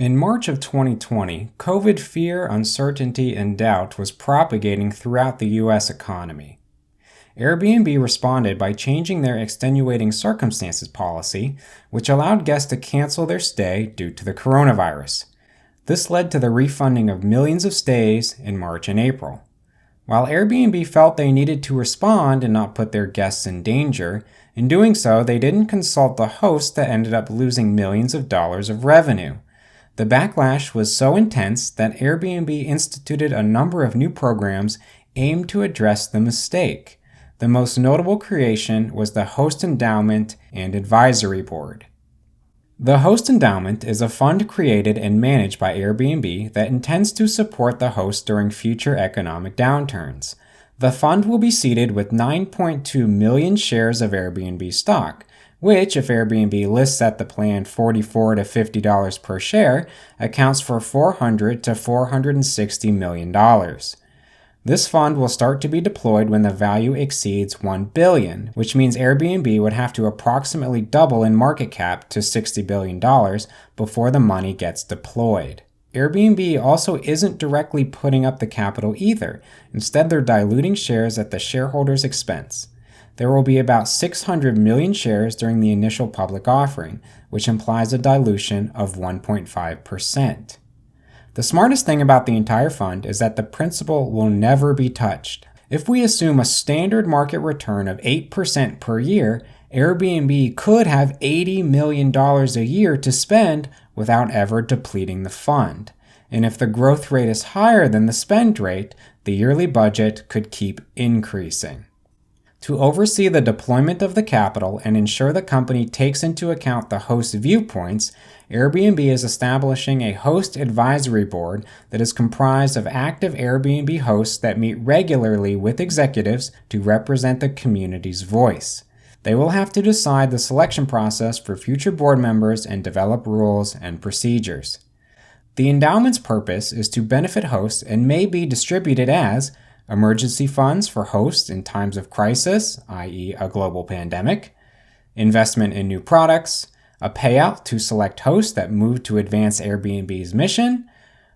In March of 2020, COVID fear, uncertainty, and doubt was propagating throughout the U.S. economy. Airbnb responded by changing their extenuating circumstances policy, which allowed guests to cancel their stay due to the coronavirus. This led to the refunding of millions of stays in March and April. While Airbnb felt they needed to respond and not put their guests in danger, in doing so, they didn't consult the hosts that ended up losing millions of dollars of revenue. The backlash was so intense that Airbnb instituted a number of new programs aimed to address the mistake. The most notable creation was the Host Endowment and Advisory Board. The Host Endowment is a fund created and managed by Airbnb that intends to support the host during future economic downturns. The fund will be seeded with 9.2 million shares of Airbnb stock, which, if Airbnb lists at the planned $44 to $50 per share, accounts for $400 to $460 million. This fund will start to be deployed when the value exceeds $1 billion, which means Airbnb would have to approximately double in market cap to $60 billion before the money gets deployed. Airbnb also isn't directly putting up the capital either. Instead, they're diluting shares at the shareholders' expense. There will be about 600 million shares during the initial public offering, which implies a dilution of 1.5%. The smartest thing about the entire fund is that the principal will never be touched. If we assume a standard market return of 8% per year, Airbnb could have $80 million a year to spend without ever depleting the fund. And if the growth rate is higher than the spend rate, the yearly budget could keep increasing. To oversee the deployment of the capital and ensure the company takes into account the host's viewpoints, Airbnb is establishing a host advisory board that is comprised of active Airbnb hosts that meet regularly with executives to represent the community's voice. They will have to decide the selection process for future board members and develop rules and procedures. The endowment's purpose is to benefit hosts and may be distributed as emergency funds for hosts in times of crisis, i.e. a global pandemic, investment in new products, a payout to select hosts that move to advance Airbnb's mission,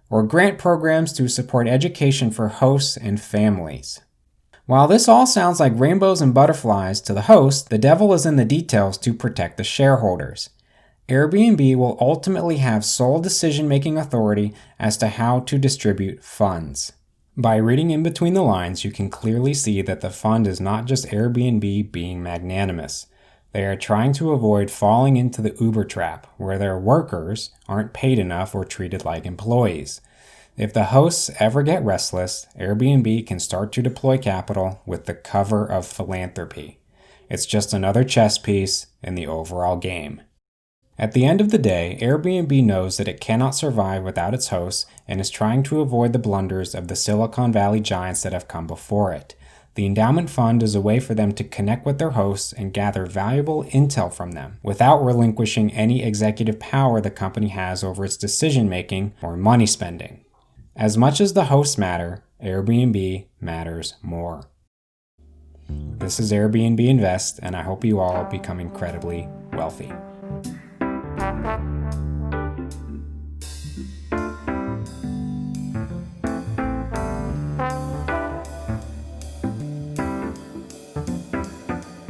or grant programs to support education for hosts and families. While this all sounds like rainbows and butterflies to the host, the devil is in the details to protect the shareholders. Airbnb will ultimately have sole decision-making authority as to how to distribute funds. By reading in between the lines, you can clearly see that the fund is not just Airbnb being magnanimous. They are trying to avoid falling into the Uber trap, where their workers aren't paid enough or treated like employees. If the hosts ever get restless, Airbnb can start to deploy capital with the cover of philanthropy. It's just another chess piece in the overall game. At the end of the day, Airbnb knows that it cannot survive without its hosts and is trying to avoid the blunders of the Silicon Valley giants that have come before it. The endowment fund is a way for them to connect with their hosts and gather valuable intel from them without relinquishing any executive power the company has over its decision-making or money spending. As much as the hosts matter, Airbnb matters more. This is Airbnb Invest, and I hope you all become incredibly wealthy.